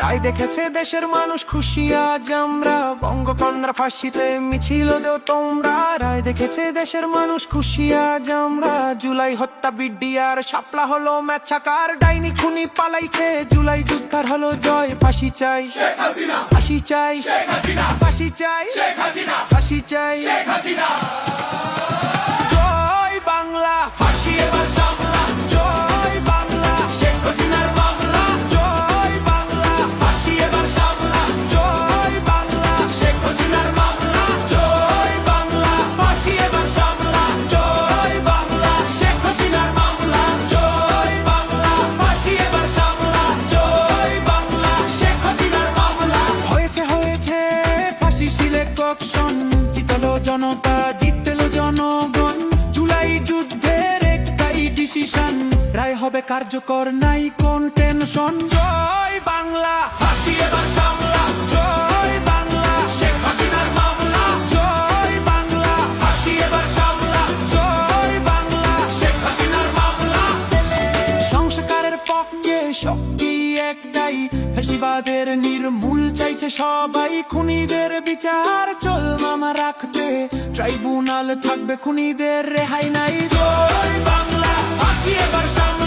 রায় দেখেছে দেশের মানুষ খুশি আজ আমরা, বঙ্গকন্যার ফাঁসিতে মিছিল দেও তোমরা। রায় দেখেছে দেশের মানুষ খুশি আজ আমরা, জুলাই হত্যা বিডিআর শাপলা হলো ম্যাচাকার। ডাইনি খুনি পালাইছে, জুলাই যুদ্ধার হলো জয়। ফাঁসি চাই শেখ হাসিনা, ফাঁসি চাই শেখ হাসিনা, ফাঁসি চাই শেখ হাসিনা, ফাঁসি চাই শেখ হাসিনা। জয় বাংলা, ফাঁসি এবার সামলা। জয় বাংলা, শেখ হাসিনার বাংলা। জয় বাংলা, ফাঁসি এবার সামলা। জয় বাংলা, শেখ হাসিনার বাংলা। জয় বাংলা, ফাঁসি এবার সামলা। জয় বাংলা, শেখ হাসিনার বাংলা। জয় বাংলা, ফাঁসি এবার সামলা। জয় বাংলা, শেখ হাসিনার বাংলা। হয়েছে হয়েছে ফাঁসি সিলেকশন, জিতলো জনতা, জিতলো জনগণ। জুলাই যুদ্ধের একটাই ডিসিশন, রায় হবে কার্যকর, নাই কোন টেনশন। জয় বাংলা, ফাঁসি এবার সামলা। জয় বাংলা, শেখ হাসিনার মামলা। জয় বাংলা, ফাঁসি এবার সামলা। জয় বাংলা, শেখ হাসিনার মামলা। সংস্কারের পক্ষে শক্তি একটাই, ফ্যাসিবাদের নির্মূল চাইছে সবাই। খুনিদের বিচার চল মামা রাখতে, ট্রাইব্যুনাল থাকবে, খুনিদের রেহাই নাই। জয় বাংলা, ফাঁসি এবার সামলা।